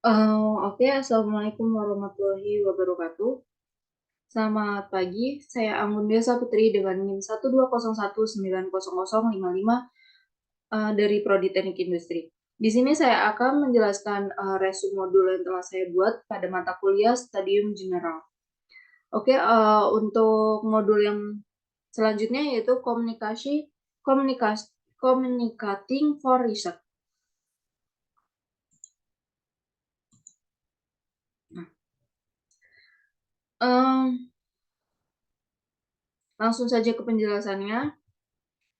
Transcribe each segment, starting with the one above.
Oke, Assalamualaikum warahmatullahi wabarakatuh. Selamat pagi, saya Anggun Desa Putri dengan NIM 120190055 dari Prodi Teknik Industri. Di sini saya akan menjelaskan resume modul yang telah saya buat pada mata kuliah Stadium General. Oke, untuk modul yang selanjutnya yaitu Communicating for Research. Langsung saja ke penjelasannya.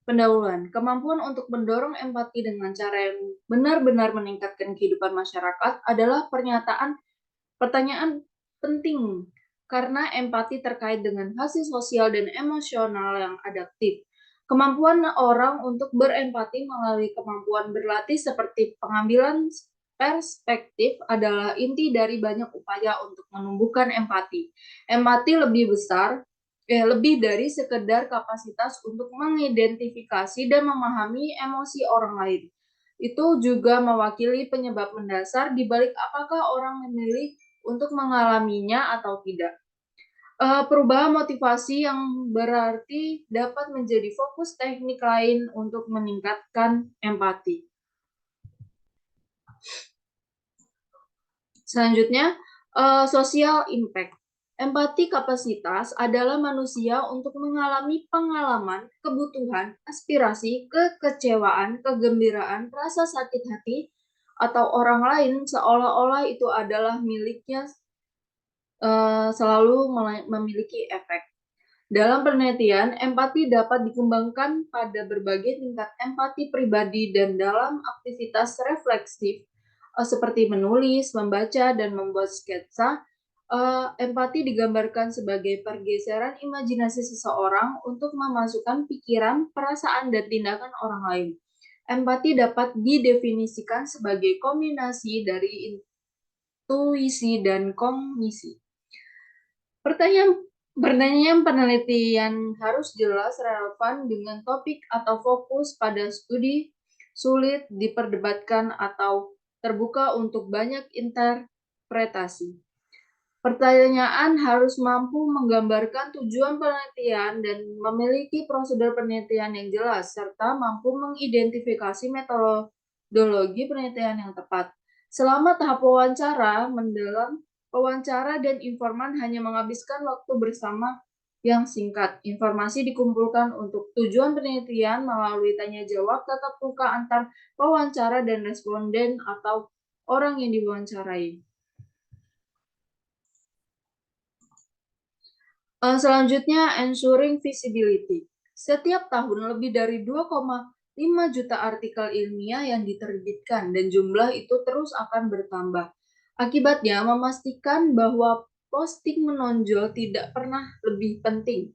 Pendahuluan, kemampuan untuk mendorong empati dengan cara yang benar-benar meningkatkan kehidupan masyarakat adalah pertanyaan penting karena empati terkait dengan hasil sosial dan emosional yang adaptif. Kemampuan orang untuk berempati melalui kemampuan berlatih seperti pengambilan perspektif adalah inti dari banyak upaya untuk menumbuhkan empati. Empati lebih dari sekedar kapasitas untuk mengidentifikasi dan memahami emosi orang lain. Itu juga mewakili penyebab mendasar di balik apakah orang memilih untuk mengalaminya atau tidak. Perubahan motivasi yang berarti dapat menjadi fokus teknik lain untuk meningkatkan empati. Selanjutnya, social impact. Empati kapasitas adalah manusia untuk mengalami pengalaman, kebutuhan, aspirasi, kekecewaan, kegembiraan, rasa sakit hati, atau orang lain seolah-olah itu adalah miliknya, selalu memiliki efek. Dalam penelitian, empati dapat dikembangkan pada berbagai tingkat empati pribadi dan dalam aktivitas refleksif, seperti menulis, membaca, dan membuat sketsa. Empati digambarkan sebagai pergeseran imajinasi seseorang untuk memasukkan pikiran, perasaan, dan tindakan orang lain. Empati dapat didefinisikan sebagai kombinasi dari intuisi dan kognisi. Pertanyaan penelitian harus jelas, relevan dengan topik atau fokus pada studi, sulit diperdebatkan atau terbuka untuk banyak interpretasi. Pertanyaan harus mampu menggambarkan tujuan penelitian dan memiliki prosedur penelitian yang jelas, serta mampu mengidentifikasi metodologi penelitian yang tepat. Selama tahap wawancara, mendalam wawancara dan informan hanya menghabiskan waktu bersama yang singkat. Informasi dikumpulkan untuk tujuan penelitian melalui tanya jawab tatap muka antar wawancara dan responden atau orang yang diwawancarai. Selanjutnya, ensuring visibility. Setiap tahun lebih dari 2,5 juta artikel ilmiah yang diterbitkan dan jumlah itu terus akan bertambah. Akibatnya, memastikan bahwa posting menonjol tidak pernah lebih penting.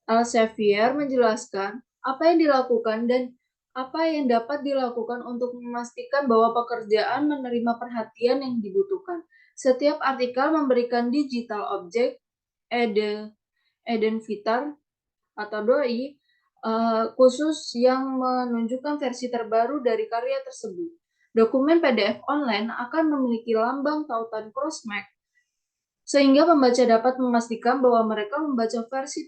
Elsevier menjelaskan apa yang dilakukan dan apa yang dapat dilakukan untuk memastikan bahwa pekerjaan menerima perhatian yang dibutuhkan. Setiap artikel memberikan digital object, identifier atau doi khusus yang menunjukkan versi terbaru dari karya tersebut. Dokumen PDF online akan memiliki lambang tautan crossmark sehingga pembaca dapat memastikan bahwa mereka membaca versi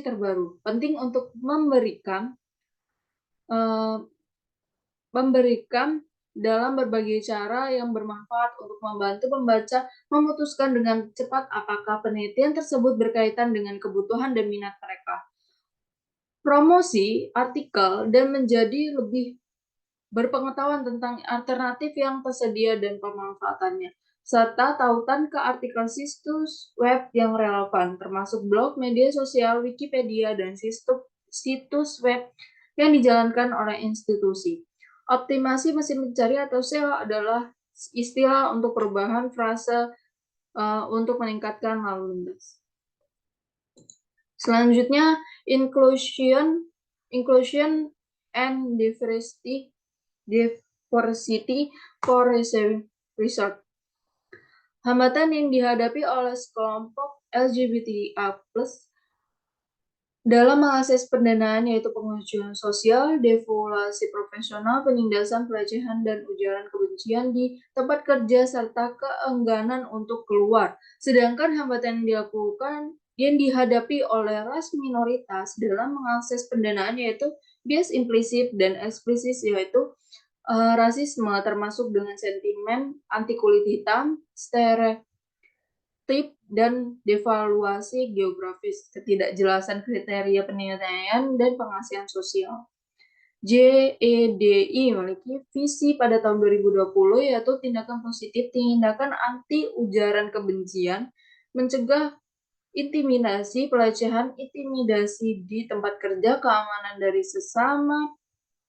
terbaru. Penting untuk memberikan dalam berbagai cara yang bermanfaat untuk membantu pembaca memutuskan dengan cepat apakah penelitian tersebut berkaitan dengan kebutuhan dan minat mereka. Promosi artikel dan menjadi lebih berpengetahuan tentang alternatif yang tersedia dan pemanfaatannya, serta tautan ke artikel situs web yang relevan, termasuk blog, media sosial, Wikipedia, dan situs web yang dijalankan oleh institusi. Optimasi mesin pencari atau SEO adalah istilah untuk perubahan frase untuk meningkatkan lalu lintas. Selanjutnya, inclusion and diversity for research. Hambatan yang dihadapi oleh sekelompok LGBTQIA+ Dalam mengakses pendanaan yaitu penguncian sosial, devaluasi profesional, penindasan pelecehan dan ujaran kebencian di tempat kerja serta keengganan untuk keluar. Sedangkan hambatan yang dihadapi oleh ras minoritas dalam mengakses pendanaan yaitu bias implisit dan eksplisit yaitu rasisme termasuk dengan sentimen anti kulit hitam, stereotip dan devaluasi geografis, ketidakjelasan kriteria penilaian dan pengasihan sosial. JEDI memiliki visi pada tahun 2020 yaitu tindakan positif, tindakan anti ujaran kebencian, mencegah intimidasi, pelecehan, intimidasi di tempat kerja, keamanan dari sesama,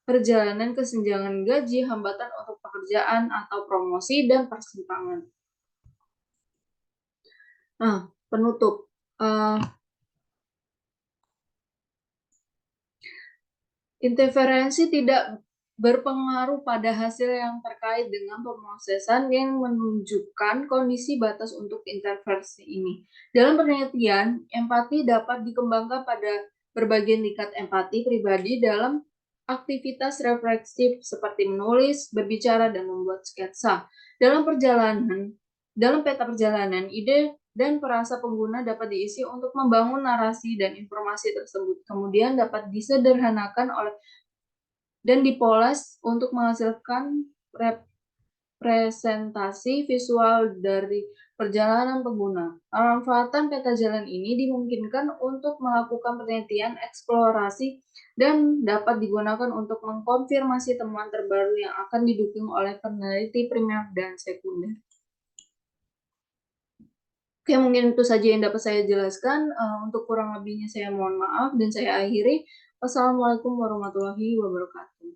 perjalanan kesenjangan gaji, hambatan untuk pekerjaan atau promosi, dan persimpangan. Nah, penutup. Interferensi tidak berpengaruh pada hasil yang terkait dengan pemrosesan yang menunjukkan kondisi batas untuk intervensi ini. Dalam penelitian, empati dapat dikembangkan pada berbagai tingkat empati pribadi dalam aktivitas refleksif seperti menulis, berbicara, dan membuat sketsa. Dalam peta perjalanan, ide dan perasa pengguna dapat diisi untuk membangun narasi dan informasi tersebut. Kemudian dapat disederhanakan oleh dan dipoles untuk menghasilkan representasi visual dari perjalanan pengguna. Pemanfaatan peta jalan ini dimungkinkan untuk melakukan penelitian, eksplorasi, dan dapat digunakan untuk mengkonfirmasi temuan terbaru yang akan didukung oleh peneliti primer dan sekunder. Oke, mungkin itu saja yang dapat saya jelaskan. Untuk kurang lebihnya saya mohon maaf dan saya akhiri. Wassalamualaikum warahmatullahi wabarakatuh.